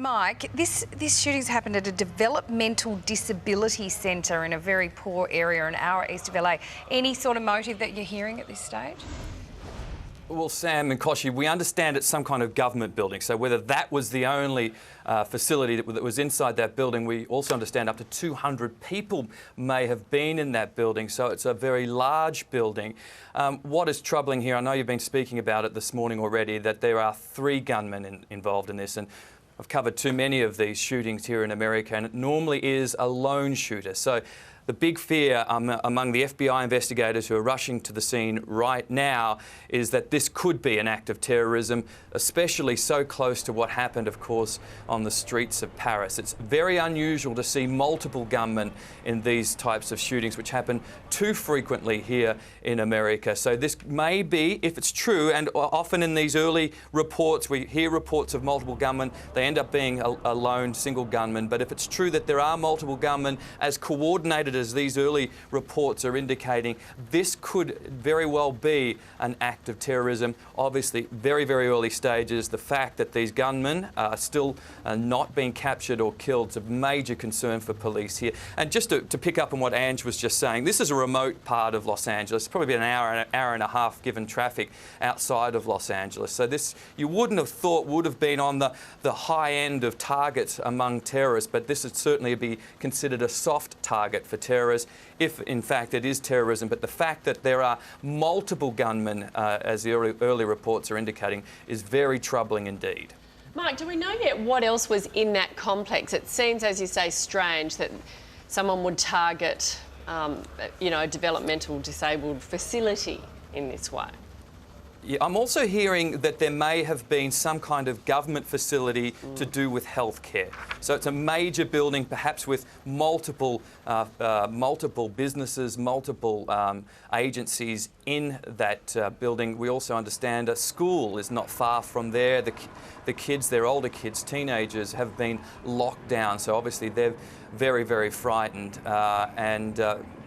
Mike, this shooting's happened at a developmental disability centre in a very poor area an hour east of LA. Any sort of motive that you're hearing at this stage? Well, Sam and Koshi, we understand it's some kind of government building. So whether that was the only facility that was inside that building, we also understand up to 200 people may have been in that building. So it's a very large building. What is troubling here, I know you've been speaking about it this morning already, that there are 3 gunmen involved in this. And I've covered too many of these shootings here in America, and it normally is a lone shooter. So the big fear among the FBI investigators who are rushing to the scene right now is that this could be an act of terrorism, especially so close to what happened, of course, on the streets of Paris. It's very unusual to see multiple gunmen in these types of shootings, which happen too frequently here in America. So this may be, if it's true, and often in these early reports, we hear reports of multiple gunmen, they end up being a lone single gunman. But if it's true that there are multiple gunmen, as coordinated as these early reports are indicating, this could very well be an act of terrorism. Obviously, very, very early stages. The fact that these gunmen are still not being captured or killed is a major concern for police here. And just to pick up on what Ange was just saying, this is a remote part of Los Angeles, probably an hour and a half given traffic outside of Los Angeles. So this, you wouldn't have thought, would have been on the high end of targets among terrorists, but this would certainly be considered a soft target for terrorists, if in fact it is terrorism. But the fact that there are multiple gunmen, as the early reports are indicating, is very troubling indeed. Mike, do we know yet what else was in that complex? It seems, as you say, strange that someone would target, a developmental disabled facility in this way. Yeah, I'm also hearing that there may have been some kind of government facility to do with healthcare. So it's a major building, perhaps with multiple businesses, multiple agencies in that building. We also understand a school is not far from there. The kids, their older kids, teenagers, have been locked down. So obviously they're very, very frightened, and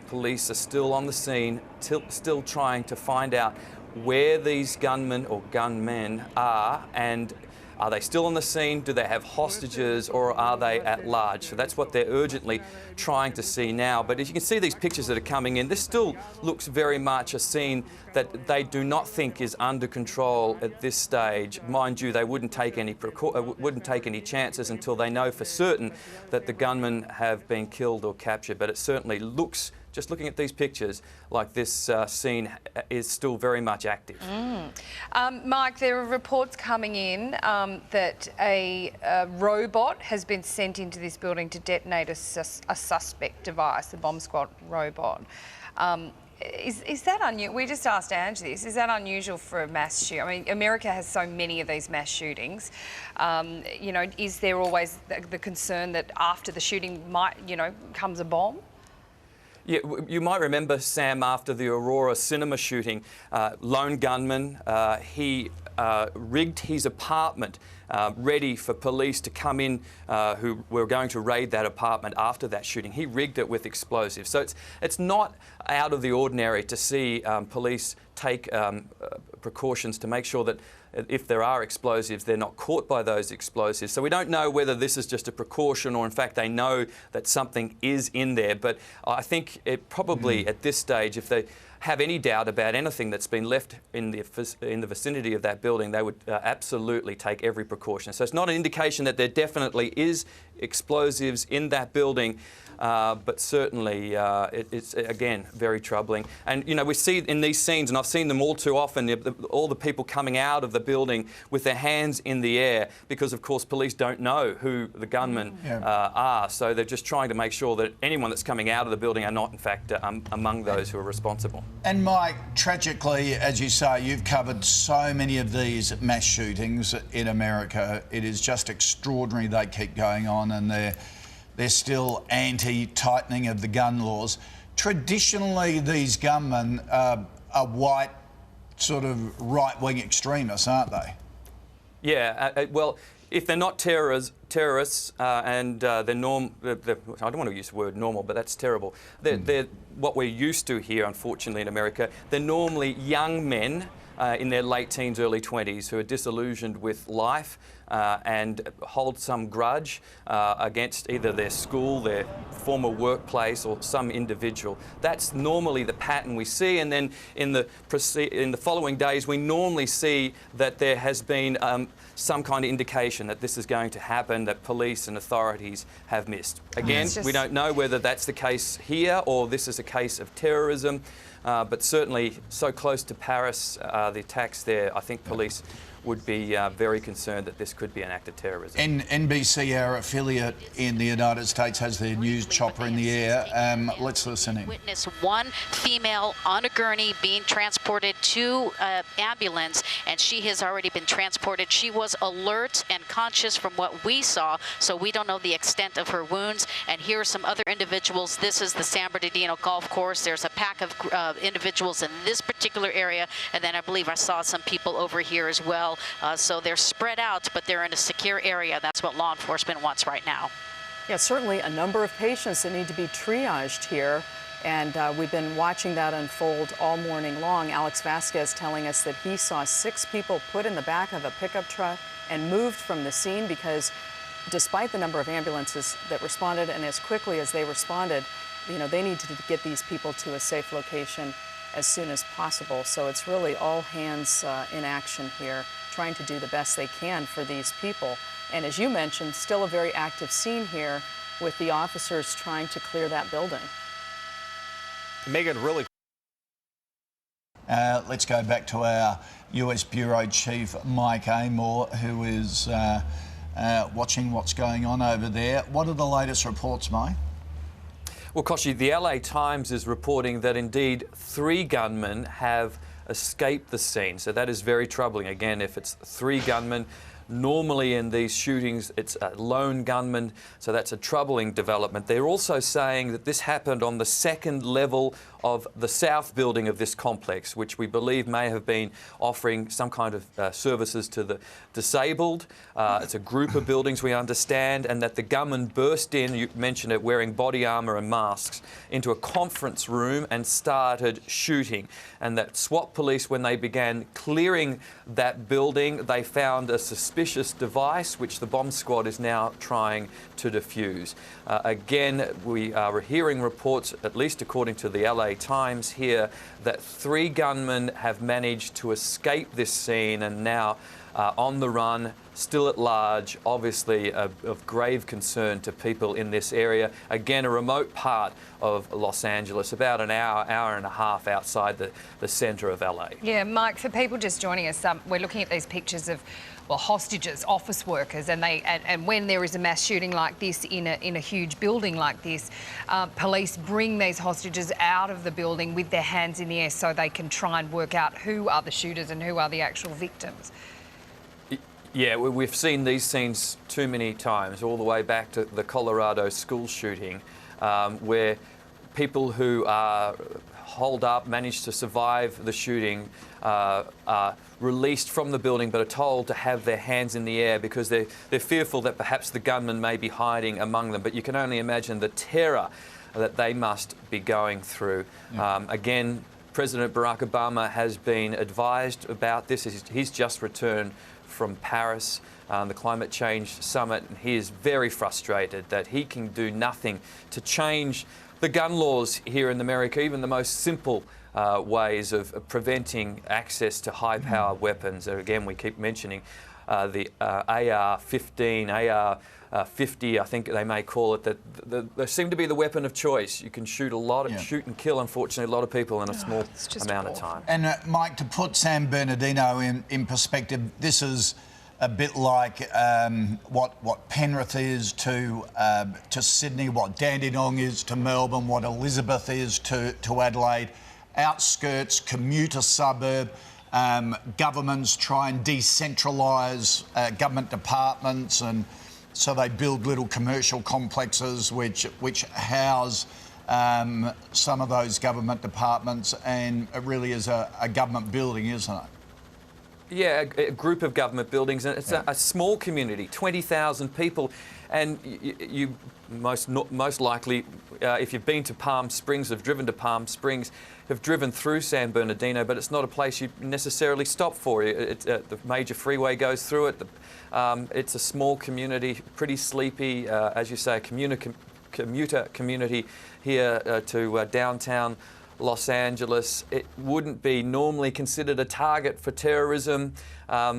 police are still on the scene, still trying to find out where these gunmen or gunmen are, and are they still on the scene? Do they have hostages, or are they at large? So that's what they're urgently trying to see now. But as you can see, these pictures that are coming in, this still looks very much a scene that they do not think is under control at this stage. Mind you, they wouldn't take any chances until they know for certain that the gunmen have been killed or captured. But it certainly looks, just looking at these pictures, like this scene is still very much active. Mike, there are reports coming in that a robot has been sent into this building to detonate a suspect device, the bomb squad robot. Is that unusual? We just asked Ange this. Is that unusual for a mass shooting? I mean, America has so many of these mass shootings. Is there always the concern that after the shooting comes a bomb? Yeah, you might remember, Sam, after the Aurora cinema shooting, lone gunman, he rigged his apartment ready for police to come in who were going to raid that apartment after that shooting. He rigged it with explosives. So it's not out of the ordinary to see police take precautions to make sure that if there are explosives, they're not caught by those explosives. So we don't know whether this is just a precaution or in fact they know that something is in there. But I think it probably at this stage, if they have any doubt about anything that's been left in the vicinity of that building, they would absolutely take every precaution. So it's not an indication that there definitely is explosives in that building, but certainly it's, again, very troubling. And, we see in these scenes, and I've seen them all too often, all the people coming out of the building with their hands in the air because, of course, police don't know who the gunmen are. So they're just trying to make sure that anyone that's coming out of the building are not, in fact, among those who are responsible. And, Mike, tragically, as you say, you've covered so many of these mass shootings in America. It is just extraordinary they keep going on, and they're still anti-tightening of the gun laws. Traditionally, these gunmen are white, sort of right-wing extremists, aren't they? Yeah, well, if they're not terrorists and they're I don't want to use the word normal, but that's terrible. They're what we're used to here, unfortunately, in America. They're normally young men in their late teens, early 20s who are disillusioned with life, and hold some grudge against either their school, their former workplace, or some individual. That's normally the pattern we see, and then in the following days we normally see that there has been some kind of indication that this is going to happen, that police and authorities have missed. Again, we don't know whether that's the case here or this is a case of terrorism, but certainly so close to Paris, the attacks there, I think police would be very concerned that this could be an act of terrorism. NBC, our affiliate in the United States, has their news chopper in the air. Let's listen in. Witness one female on a gurney being transported to an ambulance, and she has already been transported. She was alert and conscious from what we saw, so we don't know the extent of her wounds. And here are some other individuals. This is the San Bernardino golf course. There's a pack of individuals in this particular area, and then I believe I saw some people over here as well. So they're spread out, but they're in a secure area. That's what law enforcement wants right now. Yeah, certainly a number of patients that need to be triaged here, and we've been watching that unfold all morning long. Alex Vasquez telling us that he saw 6 people put in the back of a pickup truck and moved from the scene because despite the number of ambulances that responded and as quickly as they responded, you know, they need to get these people to a safe location as soon as possible. So it's really all hands in action here, trying to do the best they can for these people. And as you mentioned, still a very active scene here with the officers trying to clear that building. Megan, really. Let's go back to our US Bureau Chief, Mike Amor, who is watching what's going on over there. What are the latest reports, Mike? Well, Koshi, the LA Times is reporting that indeed 3 gunmen have escaped the scene. So that is very troubling. Again, if it's 3 gunmen, normally in these shootings it's a lone gunman, so that's a troubling development. They're also saying that this happened on the 2nd level of the south building of this complex, which we believe may have been offering some kind of services to the disabled. It's a group of buildings, we understand, and that the gunman burst in, you mentioned it, wearing body armour and masks, into a conference room and started shooting. And that SWAT police, when they began clearing that building, they found a suspicious device, which the bomb squad is now trying to defuse. Again, we are hearing reports, at least according to the LA Times here, that 3 gunmen have managed to escape this scene and now on the run, still at large, obviously of grave concern to people in this area. Again, a remote part of Los Angeles, about an hour and a half outside the centre of LA. Yeah, Mike, for people just joining us, we're looking at these pictures of, well, hostages, office workers, and when there is a mass shooting like this in a huge building like this, police bring these hostages out of the building with their hands in the air so they can try and work out who are the shooters and who are the actual victims. Yeah, we've seen these scenes too many times, all the way back to the Colorado school shooting, where people who are holed up, managed to survive the shooting, are released from the building but are told to have their hands in the air because they're fearful that perhaps the gunman may be hiding among them. But you can only imagine the terror that they must be going through. Yeah. Again, President Barack Obama has been advised about this. He's just returned from Paris, the climate change summit, and he is very frustrated that he can do nothing to change the gun laws here in America, even the most simple ways of preventing access to high-power weapons. Again, we keep mentioning the AR-15, AR-50, I think they may call it, that they seem to be the weapon of choice. You can shoot shoot and kill, unfortunately, a lot of people in a small amount of time. And Mike, to put San Bernardino in perspective, this is a bit like what Penrith is to Sydney, what Dandenong is to Melbourne, what Elizabeth is to Adelaide. Outskirts, commuter suburb. Governments try and decentralise government departments, and so they build little commercial complexes which house some of those government departments, and it really is a government building, isn't it? Yeah, a group of government buildings, and it's a small community, 20,000 people, and you most likely, if you've been to Palm Springs, have driven to Palm Springs, have driven through San Bernardino, but it's not a place you necessarily stop for. The major freeway goes through it. It's a small community, pretty sleepy, as you say, a commuter community here to downtown Los Angeles. It wouldn't be normally considered a target for terrorism,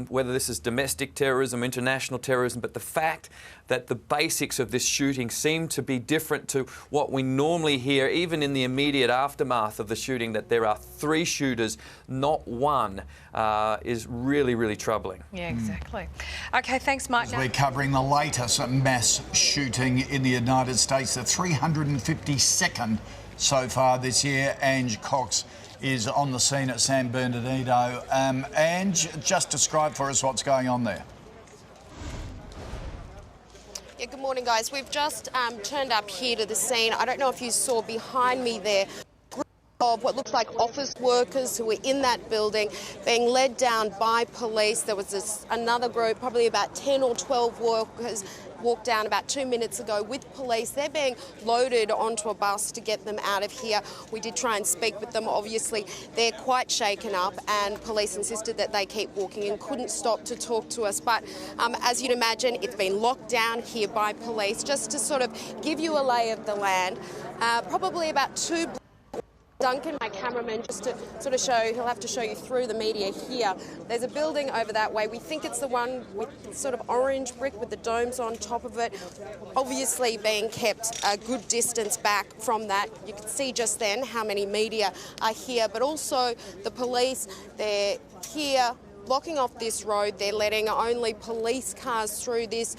whether this is domestic terrorism, international terrorism, but the fact that the basics of this shooting seem to be different to what we normally hear, even in the immediate aftermath of the shooting, that there are 3 shooters, not one, is really, really troubling. Yeah, exactly. Okay, thanks, Mike. We're covering the latest mass shooting in the United States, the 352nd so far this year. Ange Cox is on the scene at San Bernardino. Ange, just describe for us what's going on there. Yeah, good morning, guys. We've just turned up here to the scene. I don't know if you saw behind me there, of what looks like office workers who were in that building being led down by police. There was another group, probably about 10 or 12 workers, walked down about 2 minutes ago with police. They're being loaded onto a bus to get them out of here. We did try and speak with them. Obviously, they're quite shaken up, and police insisted that they keep walking and couldn't stop to talk to us. But as you'd imagine, it's been locked down here by police. Just to sort of give you a lay of the land, probably about 2 Duncan, my cameraman, just to sort of show, he'll have to show you through the media here. There's a building over that way. We think it's the one with sort of orange brick with the domes on top of it, obviously being kept a good distance back from that. You can see just then how many media are here, but also the police, they're here blocking off this road. They're letting only police cars through this.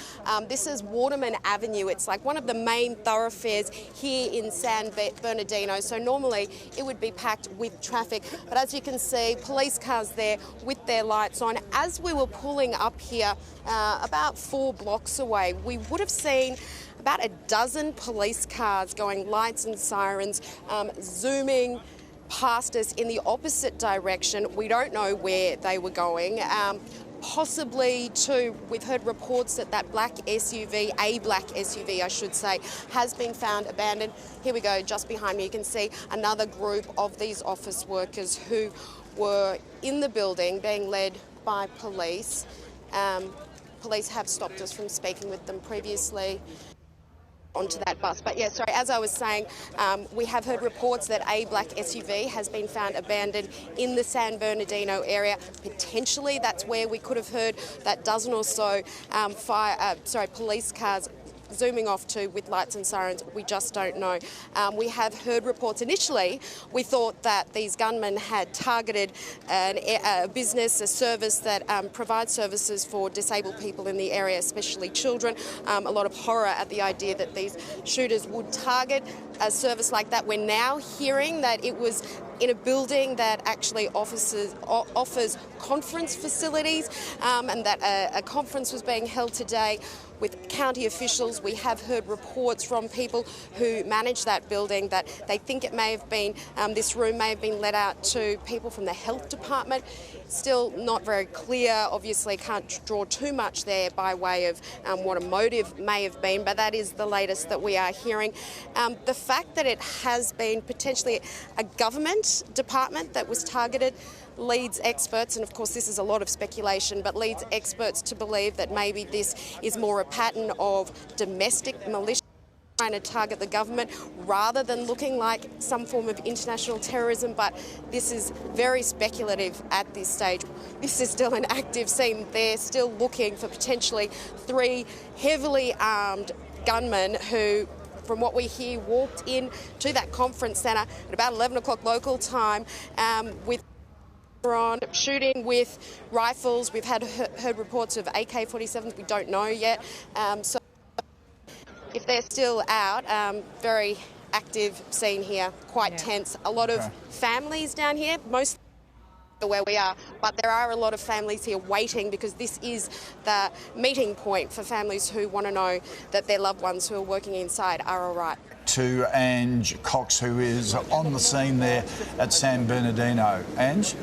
This is Waterman Avenue. It's like one of the main thoroughfares here in San Bernardino. So normally it would be packed with traffic. But as you can see, police cars there with their lights on. As we were pulling up here, about 4 blocks away, we would have seen about a dozen police cars going lights and sirens, zooming past us in the opposite direction. We don't know where they were going. Possibly to, we've heard reports that that black SUV, a black SUV I should say, has been found abandoned. Here we go, just behind me you can see another group of these office workers who were in the building being led by police. Police have stopped us from speaking with them previously onto that bus. But yeah, sorry, as I was saying, we have heard reports that a black SUV has been found abandoned in the San Bernardino area. Potentially that's where we could have heard that dozen or so police cars zooming off to with lights and sirens. We just don't know. We have heard reports initially. We thought that these gunmen had targeted a business, a service that provides services for disabled people in the area, especially children. A lot of horror at the idea that these shooters would target a service like that. We're now hearing that it was in a building that actually offers conference facilities, and that a conference was being held today with county officials. We have heard reports from people who manage that building that they think it may have been, this room may have been let out to people from the health department. Still not very clear. Obviously can't draw too much there by way of what a motive may have been, but that is the latest that we are hearing. The fact that it has been potentially a government department that was targeted leads experts, and of course this is a lot of speculation, but leads experts to believe that maybe this is more a pattern of domestic militia trying to target the government rather than looking like some form of international terrorism. But this is very speculative at this stage. This is still an active scene. They're still looking for potentially 3 heavily armed gunmen who, from what we hear, walked in to that conference centre at about 11 o'clock local time with on shooting with rifles. We've heard reports of AK-47s. We don't know yet. So if they're still out, very active scene here, quite tense. A lot of families down here, most where we are, but there are a lot of families here waiting because this is the meeting point for families who want to know that their loved ones who are working inside are all right. To Ange Cox, who is on the scene there at San Bernardino. Ange?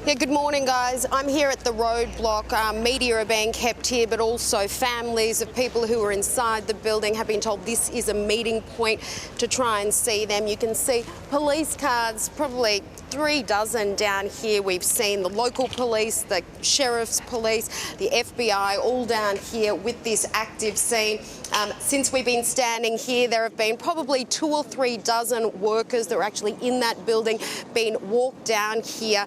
Yeah, good morning, guys. I'm here at the roadblock. Media are being kept here, but also families of people who are inside the building have been told this is a meeting point to try and see them. You can see police cars, probably 3 dozen down here. We've seen the local police, the sheriff's police, the FBI, all down here with this active scene. Since we've been standing here, there have been probably 2 or 3 dozen workers that were actually in that building being walked down here,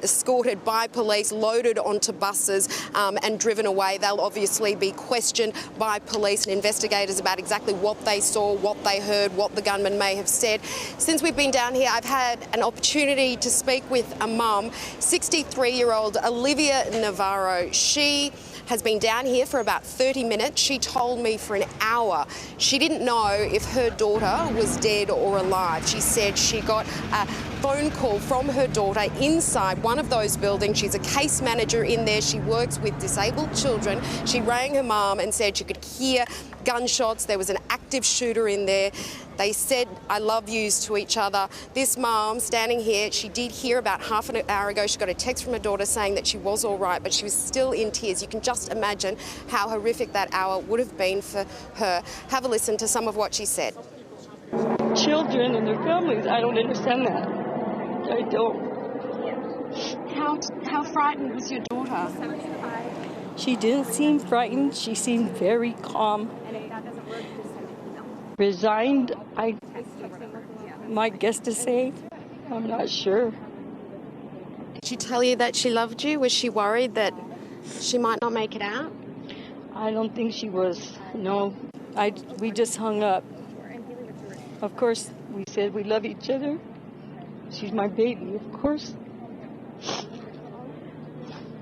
escorted by police, loaded onto buses and driven away. They'll obviously be questioned by police and investigators about exactly what they saw, what they heard, what the gunman may have said. Since we've been down here, I've had an opportunity to speak with a mum, 63-year-old Olivia Navarro. She has been down here for about 30 minutes. She told me for an hour she didn't know if her daughter was dead or alive. She said she got a phone call from her daughter inside one of those buildings. She's a case manager in there. She works with disabled children. She rang her mum and said she could hear gunshots. There was an active shooter in there. They said "I love yous" to each other. This mum standing here, she did hear about half an hour ago, she got a text from her daughter saying that she was all right, but she was still in tears. You can just imagine how horrific that hour would have been for her. Have a listen to some of what she said. Children and their families, I don't understand that. I don't. How frightened was your daughter? She didn't seem frightened. She seemed very calm. Resigned, I might guess to say. I'm not sure. Did she tell you that she loved you? Was she worried that she might not make it out? I don't think she was. No, we just hung up. Of course, we said we love each other. She's my baby, of course.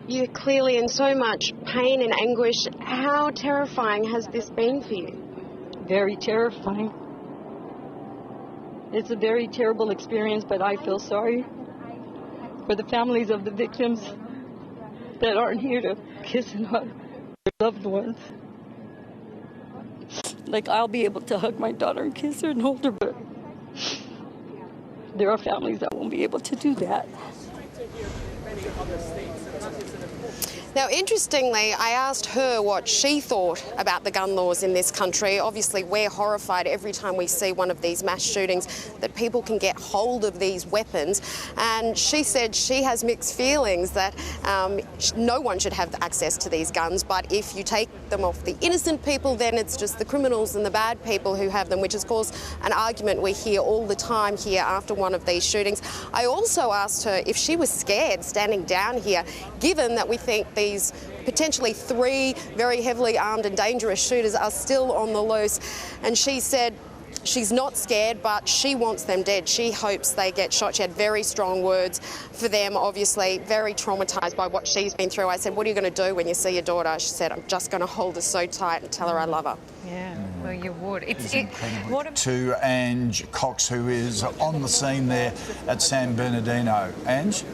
You're clearly in so much pain and anguish. How terrifying has this been for you? Very terrifying. It's a very terrible experience, but I feel sorry for the families of the victims that aren't here to kiss and hug their loved ones. Like, I'll be able to hug my daughter and kiss her and hold her, but there are families that won't be able to do that. Now, interestingly, I asked her what she thought about the gun laws in this country. Obviously, we're horrified every time we see one of these mass shootings that people can get hold of these weapons. And she said she has mixed feelings that no one should have access to these guns, but if you take them off the innocent people, then it's just the criminals and the bad people who have them, which has caused an argument we hear all the time here after one of these shootings. I also asked her if she was scared standing down here, given that we think these potentially 3 very heavily armed and dangerous shooters are still on the loose. And she said she's not scared, but she wants them dead. She hopes they get shot. She had very strong words for them, obviously very traumatised by what she's been through. I said, what are you going to do when you see your daughter? She said, I'm just going to hold her so tight and tell her I love her. Yeah, well, you would. It's incredible. To Ange Cox, who is on the scene there at San Bernardino. Ange?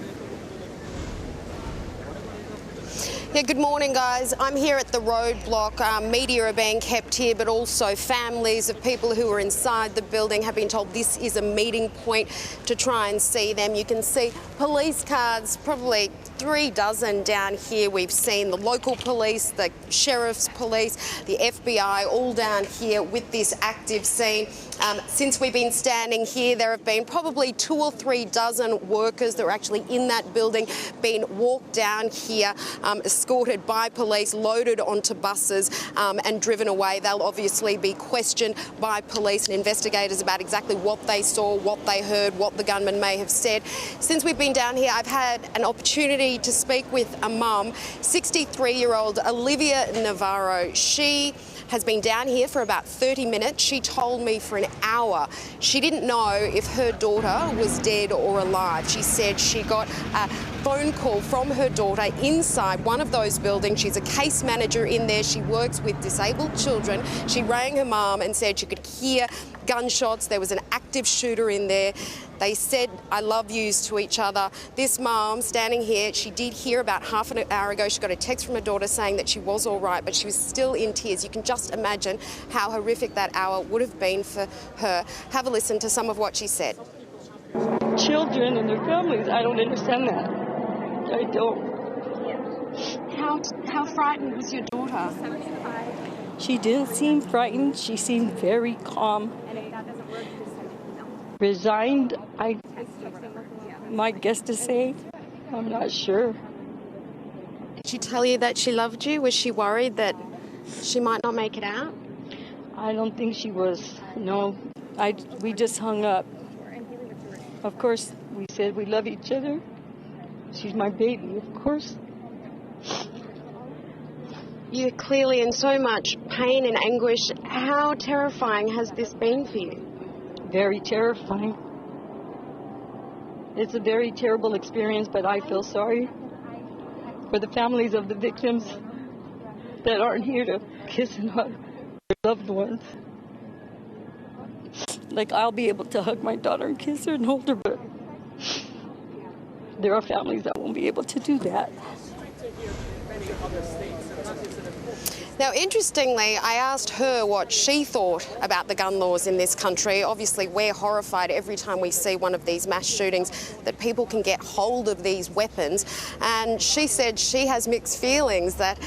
Yeah, good morning, guys. I'm here at the roadblock. Media are being kept here, but also families of people who are inside the building have been told this is a meeting point to try and see them. You can see police cars, probably 3 dozen down here. We've seen the local police, the sheriff's police, the FBI, all down here with this active scene. Since we've been standing here, there have been probably 2 or 3 dozen workers that were actually in that building being walked down here, escorted by police, loaded onto buses and driven away. They'll obviously be questioned by police and investigators about exactly what they saw, what they heard, what the gunman may have said. Since we've been down here, I've had an opportunity to speak with a mum, 63-year-old Olivia Navarro. She has been down here for about 30 minutes. She told me for an hour she didn't know if her daughter was dead or alive. She said she got a phone call from her daughter inside one of those buildings. She's a case manager in there. She works with disabled children. She rang her mum and said she could hear gunshots. There was an active shooter in there. They said "I love yous" to each other. This mum standing here, she did hear about half an hour ago, she got a text from her daughter saying that she was all right, but she was still in tears. You can just imagine how horrific that hour would have been for her. Have a listen to some of what she said. Children and their families, I don't understand that. I don't. How frightened was your daughter? She didn't seem frightened. She seemed very calm. Resigned, I might guess to say. I'm not sure. Did she tell you that she loved you? Was she worried that she might not make it out? I don't think she was. No, we just hung up. Of course, we said we love each other. She's my baby, of course. You're clearly in so much pain and anguish. How terrifying has this been for you? Very terrifying. It's a very terrible experience, but I feel sorry for the families of the victims that aren't here to kiss and hug their loved ones. Like, I'll be able to hug my daughter and kiss her and hold her, but there are families that won't be able to do that. Now, interestingly, I asked her what she thought about the gun laws in this country. Obviously, we're horrified every time we see one of these mass shootings that people can get hold of these weapons. And she said she has mixed feelings that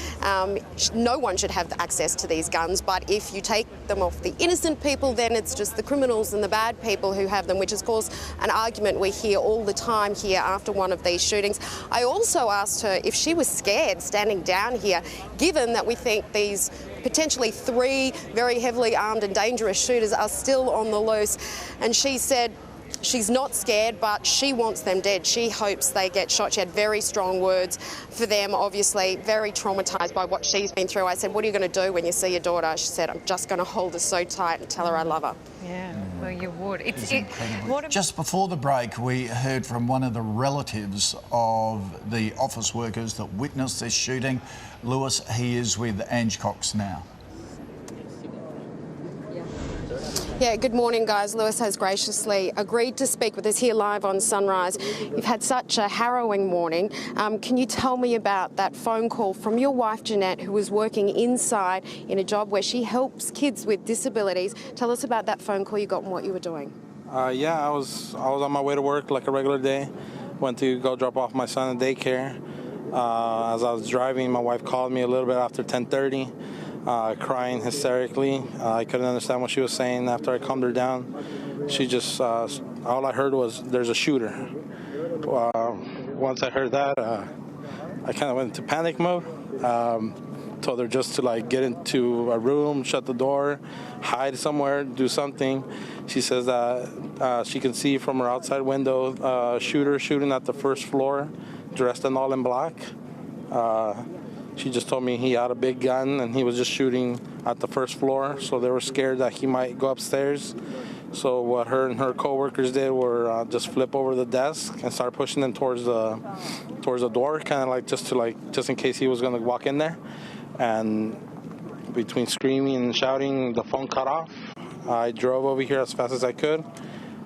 no one should have access to these guns. But if you take them off the innocent people, then it's just the criminals and the bad people who have them, which is, of course, an argument we hear all the time here after one of these shootings. I also asked her if she was scared standing down here, given that we think these potentially 3 very heavily armed and dangerous shooters are still on the loose. And she said she's not scared, but she wants them dead. She hopes they get shot. She had very strong words for them, obviously very traumatised by what she's been through. I said, what are you going to do when you see your daughter? She said, I'm just going to hold her so tight and tell her I love her. Yeah, well, you would. It's incredible. Just before the break, we heard from one of the relatives of the office workers that witnessed this shooting. Lewis, he is with Ange Cox now. Yeah, good morning, guys. Lewis has graciously agreed to speak with us here live on Sunrise. You've had such a harrowing morning. Can you tell me about that phone call from your wife, Jeanette, who was working inside in a job where she helps kids with disabilities? Tell us about that phone call you got and what you were doing. Yeah, I was on my way to work like a regular day. Went to go drop off my son at daycare. As I was driving, my wife called me a little bit after 10:30. Crying hysterically. I couldn't understand what she was saying. After I calmed her down, she just, all I heard was, there's a shooter. Once I heard that, I kind of went into panic mode. Told her just to like get into a room, shut the door, hide somewhere, do something. She says that she can see from her outside window a shooter shooting at the first floor, dressed in all in black. She just told me he had a big gun and he was just shooting at the first floor, so they were scared that he might go upstairs. So what her and her co-workers did were just flip over the desk and start pushing them towards the door, kind of like just in case he was going to walk in there. And between screaming and shouting, the phone cut off. I drove over here as fast as I could.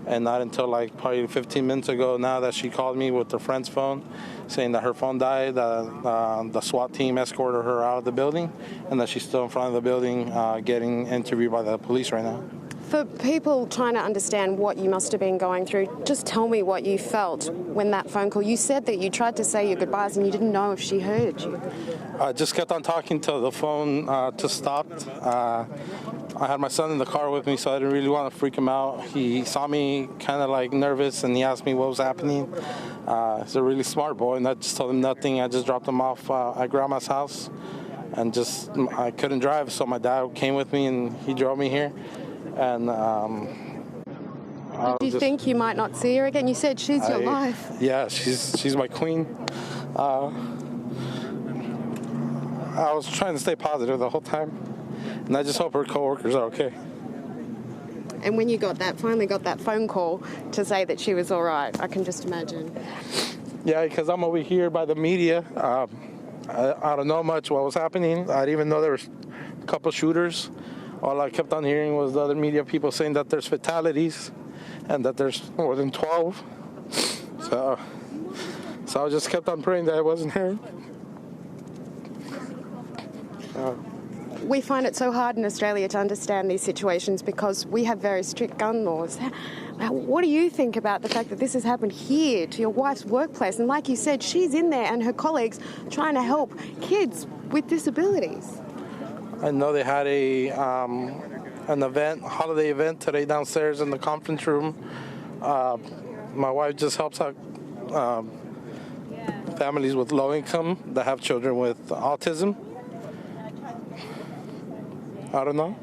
And not until like probably 15 minutes ago now that she called me with her friend's phone saying that her phone died, the SWAT team escorted her out of the building, and that she's still in front of the building getting interviewed by the police right now. For people trying to understand what you must have been going through, just tell me what you felt when that phone call. You said that you tried to say your goodbyes and you didn't know if she heard you. I just kept on talking till the phone just stopped. I had my son in the car with me, so I didn't really want to freak him out. He saw me kind of like nervous, and he asked me what was happening. He's a really smart boy, and I just told him nothing. I just dropped him off at Grandma's house, and I couldn't drive, so my dad came with me, and he drove me here. And did you think you might not see her again? You said she's your life. Yeah, she's my queen. I was trying to stay positive the whole time, and I just hope her coworkers are okay. And when you finally got that phone call to say that she was all right, I can just imagine. Yeah, because I'm over here by the media. I don't know much what was happening. I didn't even know there was a couple shooters. All I kept on hearing was the other media people saying that there's fatalities and that there's more than 12. So I just kept on praying that I wasn't here. we find it so hard in Australia to understand these situations because we have very strict gun laws. What do you think about the fact that this has happened here to your wife's workplace? And like you said, she's in there and her colleagues trying to help kids with disabilities. I know they had an event, holiday event today downstairs in the conference room. My wife just helps out families with low income that have children with autism. I don't know.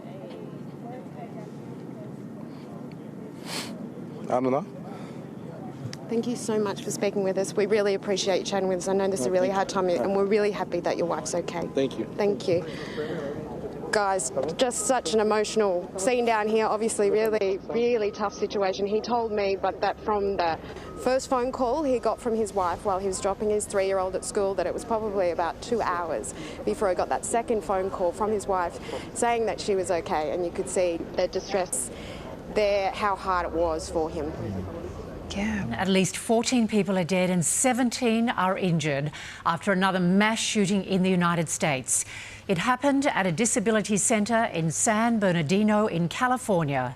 Thank you so much for speaking with us. We really appreciate you chatting with us. I know this is a really hard time and we're really happy that your wife's okay. Thank you. Thank you. Guys, just such an emotional scene down here. Obviously, really, really tough situation. He told me, but that from the first phone call he got from his wife while he was dropping his 3-year-old at school, that it was probably about 2 hours before he got that second phone call from his wife saying that she was okay, and you could see the distress there, how hard it was for him. Yeah. At least 14 people are dead and 17 are injured after another mass shooting in the United States. It happened at a disability centre in San Bernardino in California.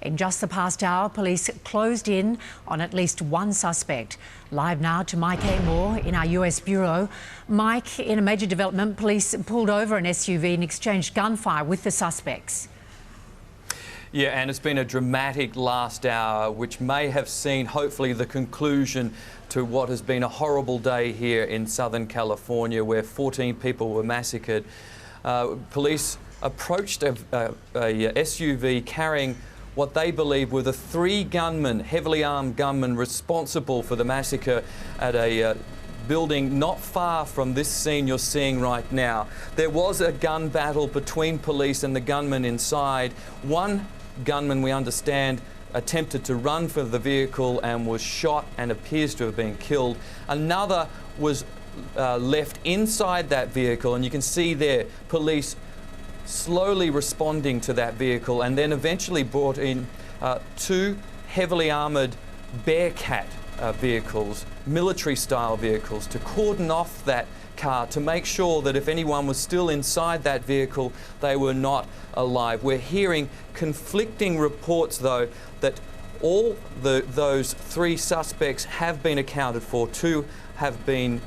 In just the past hour, police closed in on at least one suspect. Live now to Mike A. Moore in our US Bureau. Mike, in a major development, police pulled over an SUV and exchanged gunfire with the suspects. Yeah, and it's been a dramatic last hour, which may have seen, hopefully, the conclusion to what has been a horrible day here in Southern California, where 14 people were massacred. Police approached a SUV carrying what they believe were the 3 gunmen, heavily armed gunmen, responsible for the massacre at a building not far from this scene you're seeing right now. There was a gun battle between police and the gunmen inside. One gunman, we understand, attempted to run for the vehicle and was shot and appears to have been killed. Another was left inside that vehicle, and you can see there police slowly responding to that vehicle, and then eventually brought in 2 heavily armoured Bearcat vehicles, military-style vehicles, to cordon off that car to make sure that if anyone was still inside that vehicle, they were not alive. We're hearing conflicting reports, though, that all those 3 suspects have been accounted for. 2 have been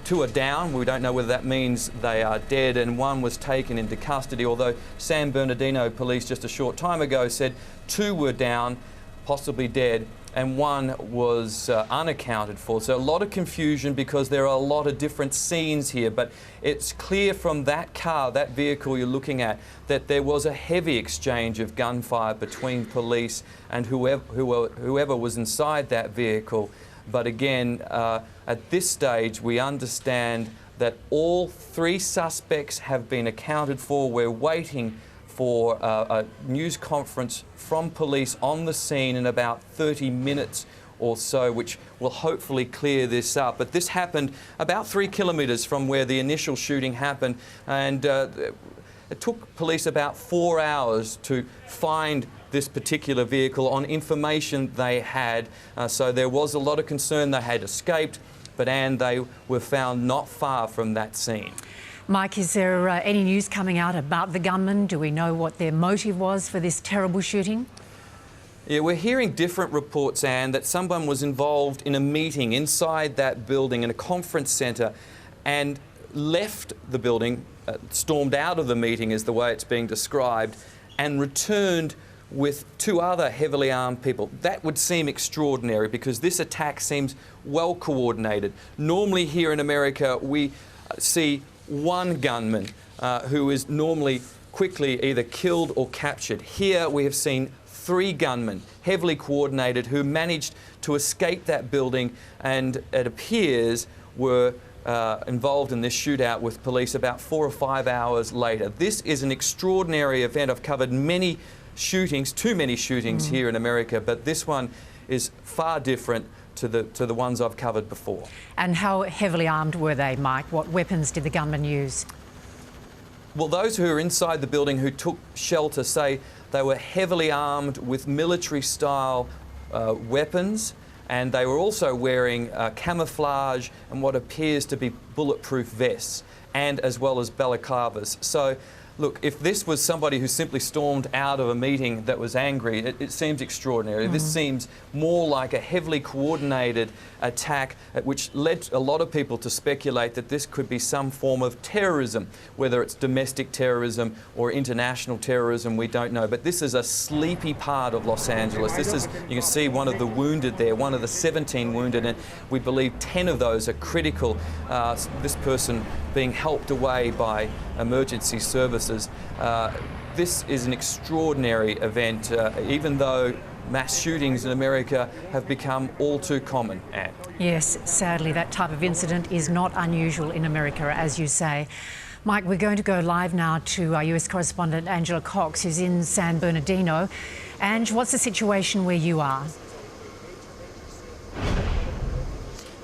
2 are down. We don't know whether that means they are dead, and 1 was taken into custody, although San Bernardino police just a short time ago said 2 were down, possibly dead, and 1 was unaccounted for. So a lot of confusion because there are a lot of different scenes here, but it's clear from that car, that vehicle you're looking at, that there was a heavy exchange of gunfire between police and whoever was inside that vehicle. But again, at this stage, we understand that all 3 suspects have been accounted for. We're waiting for a news conference from police on the scene in about 30 minutes or so, which will hopefully clear this up. But this happened about 3 kilometres from where the initial shooting happened, and it took police about 4 hours to find this particular vehicle on information they had. So there was a lot of concern they had escaped, but they were found not far from that scene. Mike, is there any news coming out about the gunmen? Do we know what their motive was for this terrible shooting? Yeah, we're hearing different reports, Anne, that someone was involved in a meeting inside that building in a conference centre and left the building, stormed out of the meeting is the way it's being described, and returned with 2 other heavily armed people. That would seem extraordinary because this attack seems well coordinated. Normally here in America we see 1 gunman who is normally quickly either killed or captured. Here we have seen 3 gunmen, heavily coordinated, who managed to escape that building and it appears were involved in this shootout with police about 4 or 5 hours later. This is an extraordinary event. I've covered many shootings, too many shootings here in America, but this one is far different to the ones I've covered before. And how heavily armed were they, Mike? What weapons did the gunmen use? Well, those who are inside the building who took shelter say they were heavily armed with military-style weapons, and they were also wearing camouflage and what appears to be bulletproof vests, and as well as balaclavas. So look, if this was somebody who simply stormed out of a meeting that was angry, it seems extraordinary. This seems more like a heavily coordinated attack, which led a lot of people to speculate that this could be some form of terrorism, whether it's domestic terrorism or international terrorism, we don't know. But this is a sleepy part of Los Angeles. This is, you can see one of the wounded there, one of the 17 wounded, and we believe 10 of those are critical. This person being helped away by emergency services. This is an extraordinary event, even though mass shootings in America have become all too common, Anne. Yes, sadly, that type of incident is not unusual in America, as you say. Mike, we're going to go live now to our US correspondent Angela Cox, who's in San Bernardino. Ange, what's the situation where you are?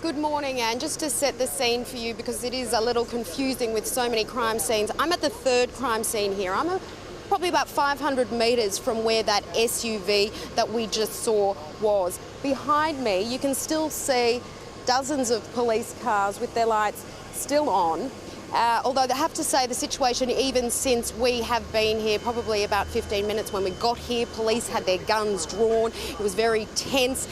Good morning, Anne. Just to set the scene for you, because it is a little confusing with so many crime scenes. I'm at the third crime scene here. I'm probably about 500 metres from where that SUV that we just saw was. Behind me, you can still see dozens of police cars with their lights still on. Although I have to say the situation, even since we have been here, probably about 15 minutes when we got here, police had their guns drawn. It was very tense.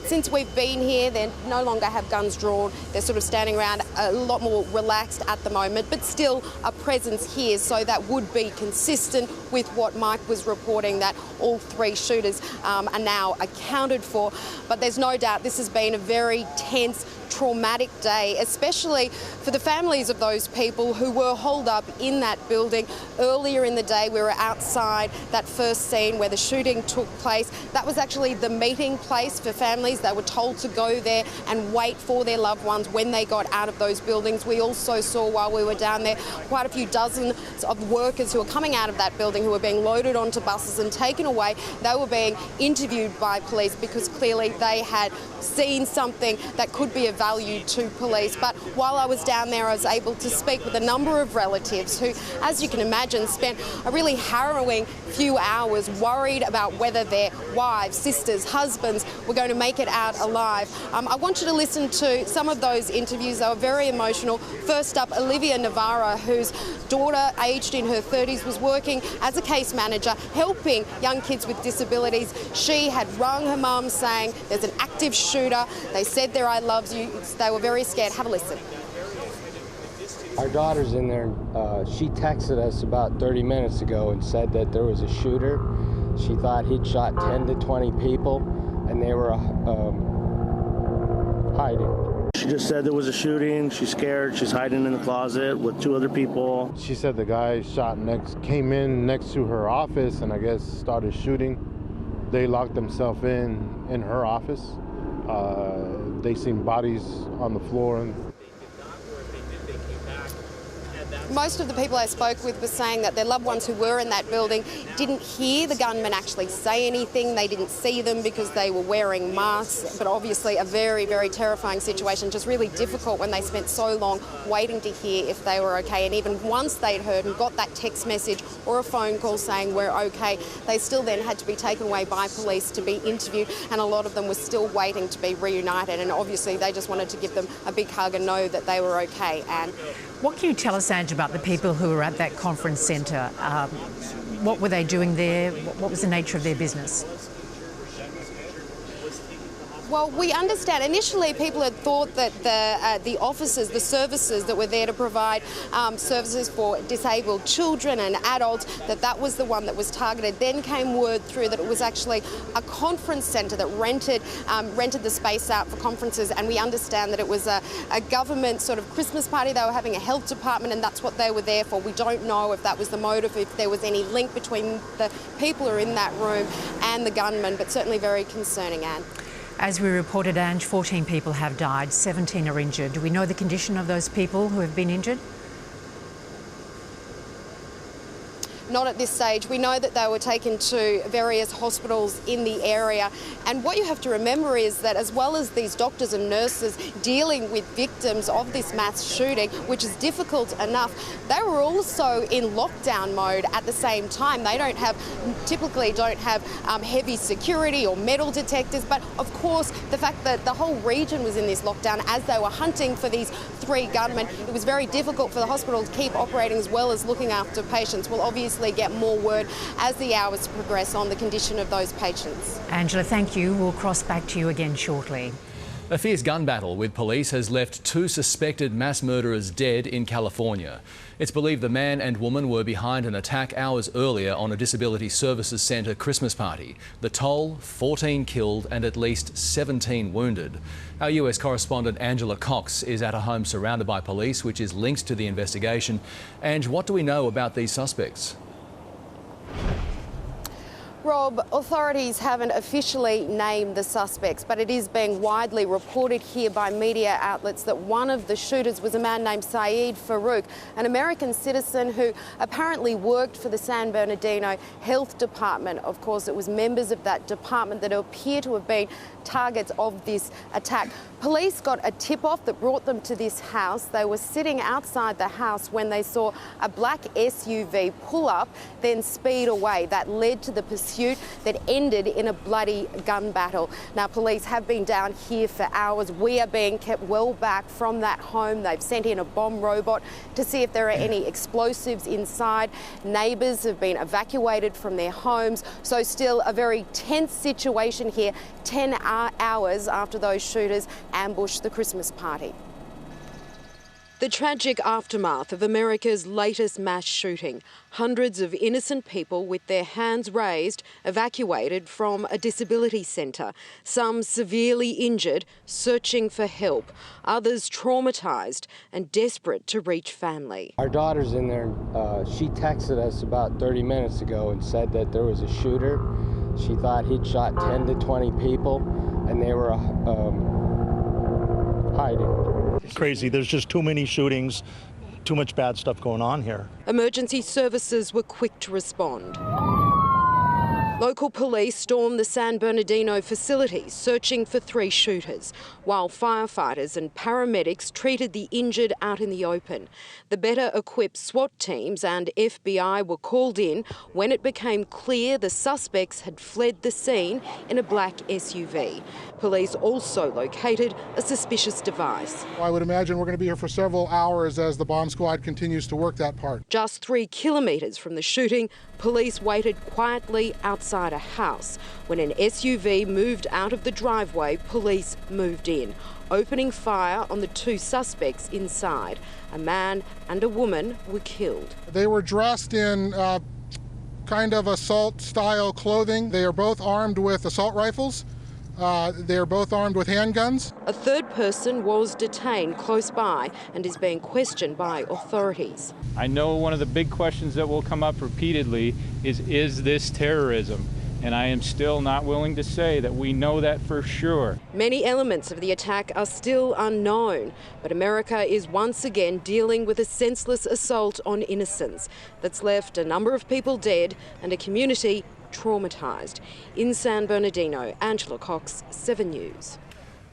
Since we've been here, they no longer have guns drawn. They're sort of standing around a lot more relaxed at the moment, but still a presence here. So that would be consistent with what Mike was reporting, that all three shooters are now accounted for. But there's no doubt this has been a very tense, traumatic day, especially for the families of those people who were holed up in that building. Earlier in the day, we were outside that first scene where the shooting took place. That was actually the meeting place for families. They were told to go there and wait for their loved ones when they got out of those buildings. We also saw, while we were down there, quite a few dozens of workers who were coming out of that building, who were being loaded onto buses and taken away. They were being interviewed by police because clearly they had seen something that could be of value to police. But while I was down there, I was able to speak with a number of relatives who, as you can imagine, spent a really harrowing few hours worried about whether their wives, sisters, husbands were going to make it out alive. I want you to listen to some of those interviews. They were very emotional. First up, Olivia Navarra, whose daughter, aged in her 30s, was working as a case manager, helping young kids with disabilities. She had rung her mum saying there's an active shooter. They said their I loves you. They were very scared. Have a listen. Our daughter's in there. She texted us about 30 minutes ago and said that there was a shooter. She thought he'd shot 10 to 20 people and they were hiding. She just said there was a shooting. She's scared. She's hiding in the closet with two other people. She said the guy came in next to her office and I guess started shooting. They locked themselves in her office. They seen bodies on the floor. Most of the people I spoke with were saying that their loved ones who were in that building didn't hear the gunman actually say anything. They didn't see them because they were wearing masks. But obviously a very, very terrifying situation, just really difficult when they spent so long waiting to hear if they were okay. And even once they'd heard and got that text message or a phone call saying we're okay, they still then had to be taken away by police to be interviewed. And a lot of them were still waiting to be reunited. And obviously they just wanted to give them a big hug and know that they were okay. And what can you tell us, Ange, about the people who were at that conference centre? What were they doing there? What was the nature of their business? Well, we understand initially people had thought that the officers, the services that were there to provide services for disabled children and adults, that was the one that was targeted. Then came word through that it was actually a conference centre that rented the space out for conferences, and we understand that it was a government sort of Christmas party. They were having a health department and that's what they were there for. We don't know if that was the motive, if there was any link between the people who are in that room and the gunman, but certainly very concerning, Anne. As we reported, Ange, 14 people have died, 17 are injured. Do we know the condition of those people who have been injured? Not at this stage. We know that they were taken to various hospitals in the area. And what you have to remember is that as well as these doctors and nurses dealing with victims of this mass shooting, which is difficult enough, they were also in lockdown mode at the same time. They typically don't have heavy security or metal detectors. But of course, the fact that the whole region was in this lockdown as they were hunting for these 3 gunmen, it was very difficult for the hospital to keep operating as well as looking after patients. We'll obviously get more word as the hours progress on the condition of those patients. Angela, thank you. We'll cross back to you again shortly. A fierce gun battle with police has left 2 suspected mass murderers dead in California. It's believed the man and woman were behind an attack hours earlier on a Disability Services Centre Christmas party. The toll, 14 killed and at least 17 wounded. Our US correspondent Angela Cox is at a home surrounded by police, which is linked to the investigation. Ange, what do we know about these suspects? Rob, authorities haven't officially named the suspects, but it is being widely reported here by media outlets that one of the shooters was a man named Saeed Farouk, an American citizen who apparently worked for the San Bernardino Health Department. Of course, it was members of that department that appear to have been targets of this attack. Police got a tip-off that brought them to this house. They were sitting outside the house when they saw a black SUV pull up, then speed away. That led to the pursuit that ended in a bloody gun battle. Now, police have been down here for hours. We are being kept well back from that home. They've sent in a bomb robot to see if there are any explosives inside. Neighbours have been evacuated from their homes. So still a very tense situation here, 10 hours after those shooters ambushed the Christmas party. The tragic aftermath of America's latest mass shooting. Hundreds of innocent people with their hands raised, evacuated from a disability centre. Some severely injured, searching for help. Others traumatised and desperate to reach family. Our daughter's in there. She texted us about 30 minutes ago and said that there was a shooter. She thought he'd shot 10 to 20 people and they were hiding. Crazy. There's just too many shootings, too much bad stuff going on here. Emergency services were quick to respond. Local police stormed the San Bernardino facility, searching for 3 shooters, while firefighters and paramedics treated the injured out in the open. The better-equipped SWAT teams and FBI were called in when it became clear the suspects had fled the scene in a black SUV. Police also located a suspicious device. I would imagine we're going to be here for several hours as the bomb squad continues to work that part. Just 3 kilometres from the shooting, police waited quietly outside a house. When an SUV moved out of the driveway, police moved in, opening fire on the 2 suspects inside. A man and a woman were killed. They were dressed in kind of assault-style clothing. They are both armed with assault rifles. They are both armed with handguns. A 3rd person was detained close by and is being questioned by authorities. I know one of the big questions that will come up repeatedly is this terrorism? And I am still not willing to say that we know that for sure. Many elements of the attack are still unknown, but America is once again dealing with a senseless assault on innocents that's left a number of people dead and a community traumatised. In San Bernardino, Angela Cox, 7 News.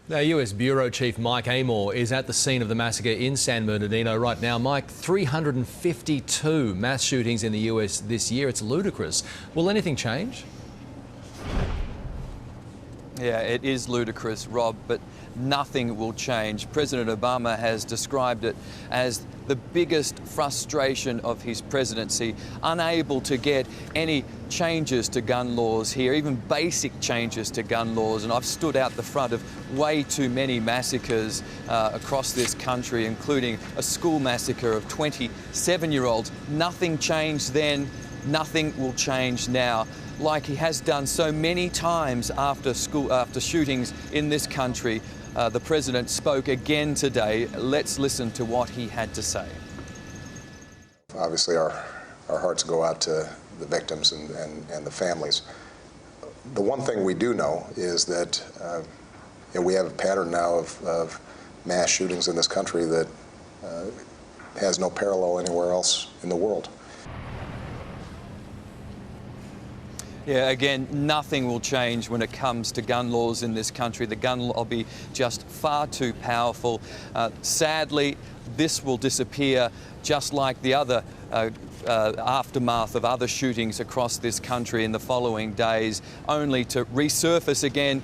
Now, US Bureau Chief Mike Amor is at the scene of the massacre in San Bernardino right now. Mike, 352 mass shootings in the US this year. It's ludicrous. Will anything change? Yeah, it is ludicrous, Rob, but nothing will change. President Obama has described it as the biggest frustration of his presidency, unable to get any changes to gun laws here, even basic changes to gun laws. And I've stood out the front of way too many massacres across this country, including a school massacre of 27-year-olds. Nothing changed then, nothing will change now. Like he has done so many times after shootings in this country. The president spoke again today. Let's listen to what he had to say. Obviously, our hearts go out to the victims and the families. The one thing we do know is that we have a pattern now of mass shootings in this country that has no parallel anywhere else in the world. Yeah, again, nothing will change when it comes to gun laws in this country. The gun lobby just far too powerful. Sadly, this will disappear just like the other aftermath of other shootings across this country in the following days, only to resurface again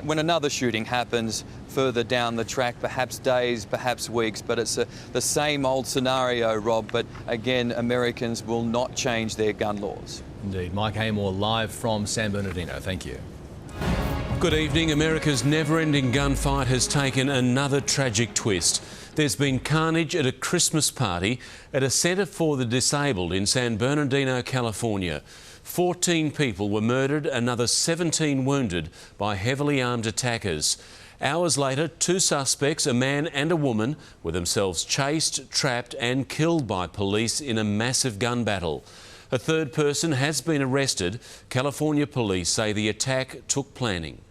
when another shooting happens further down the track, perhaps days, perhaps weeks. But it's the same old scenario, Rob. But again, Americans will not change their gun laws. Indeed. Mike Amor live from San Bernardino. Thank you. Good evening. America's never-ending gunfight has taken another tragic twist. There's been carnage at a Christmas party at a centre for the disabled in San Bernardino, California. 14 people were murdered, another 17 wounded by heavily armed attackers. Hours later, two suspects, a man and a woman, were themselves chased, trapped and killed by police in a massive gun battle. A third person has been arrested. California police say the attack took planning.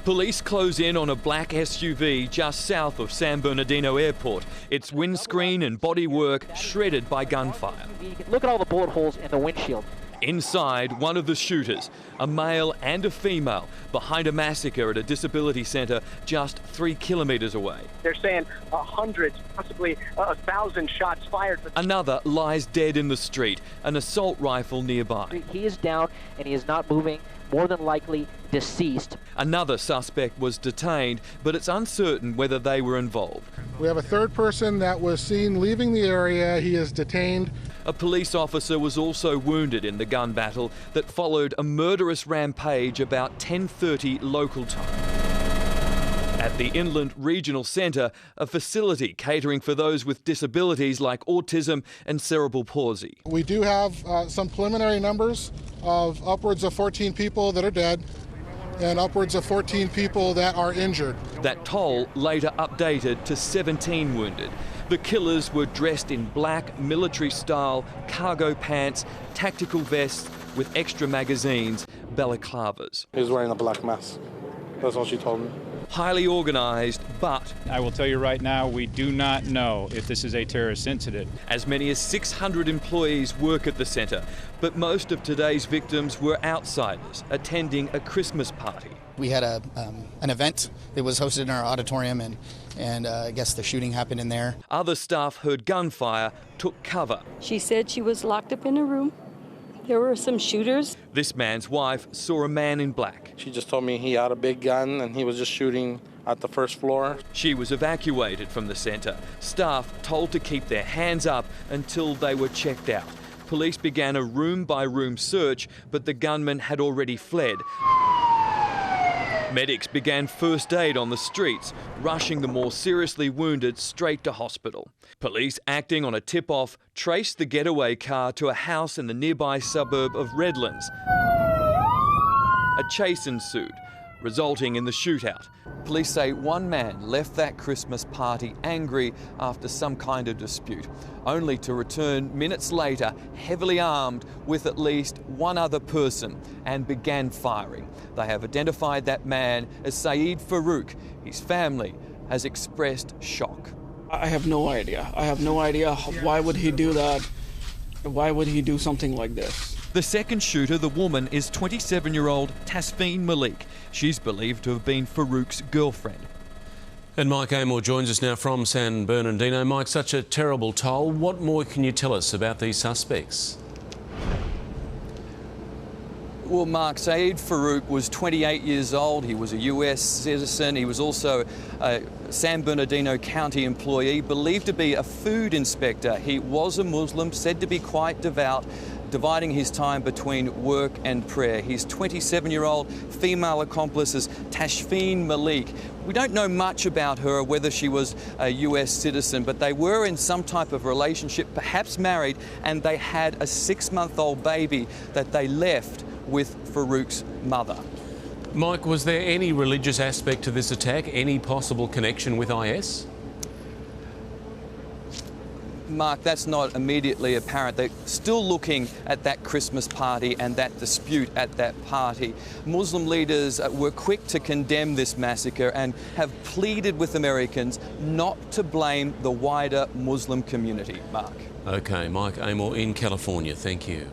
Police close in on a black SUV just south of San Bernardino Airport. Its windscreen and bodywork shredded by gunfire. Look at all the bullet holes in the windshield. Inside, one of the shooters, a male and a female, behind a massacre at a disability centre just 3 kilometres away. They're saying hundreds, possibly 1,000 shots fired. Another lies dead in the street, an assault rifle nearby. He is down and he is not moving, more than likely deceased. Another suspect was detained, but it's uncertain whether they were involved. We have a third person that was seen leaving the area. He is detained. A police officer was also wounded in the gun battle that followed a murderous rampage about 10:30 local time. At the Inland Regional Centre, a facility catering for those with disabilities like autism and cerebral palsy. We do have some preliminary numbers of upwards of 14 people that are dead and upwards of 14 people that are injured. That toll later updated to 17 wounded. The killers were dressed in black military-style cargo pants, tactical vests with extra magazines, balaclavas. He was wearing a black mask. That's all she told me. Highly organised, but I will tell you right now, we do not know if this is a terrorist incident. As many as 600 employees work at the centre, but most of today's victims were outsiders attending a Christmas party. We had an event that was hosted in our auditorium, and I guess the shooting happened in there. Other staff heard gunfire, took cover. She said she was locked up in a room. There were some shooters. This man's wife saw a man in black. She just told me he had a big gun and he was just shooting at the first floor. She was evacuated from the centre. Staff told to keep their hands up until they were checked out. Police began a room-by-room search, but the gunman had already fled. Medics began first aid on the streets, rushing the more seriously wounded straight to hospital. Police, acting on a tip-off, traced the getaway car to a house in the nearby suburb of Redlands. A chase ensued, resulting in the shootout. Police say one man left that Christmas party angry after some kind of dispute, only to return minutes later heavily armed with at least one other person and began firing. They have identified that man as Saeed Farouk. His family has expressed shock. I have no idea. I have no idea. Why would he do that? Why would he do something like this? The second shooter, the woman, is 27-year-old Tasfeen Malik. She's believed to have been Farouk's girlfriend. And Mike Amor joins us now from San Bernardino. Mike, such a terrible toll. What more can you tell us about these suspects? Well, Mark, Saeed Farouk was 28 years old. He was a US citizen. He was also a San Bernardino County employee, believed to be a food inspector. He was a Muslim, said to be quite devout, dividing his time between work and prayer. His 27-year-old female accomplice is Tasfeen Malik. We don't know much about her, whether she was a US citizen, but they were in some type of relationship, perhaps married, and they had a 6-month-old baby that they left with Farouk's mother. Mike, was there any religious aspect to this attack? Any possible connection with IS? Mark, that's not immediately apparent. They're still looking at that Christmas party and that dispute at that party. Muslim leaders were quick to condemn this massacre and have pleaded with Americans not to blame the wider Muslim community. Mark. OK, Mike Amor in California. Thank you.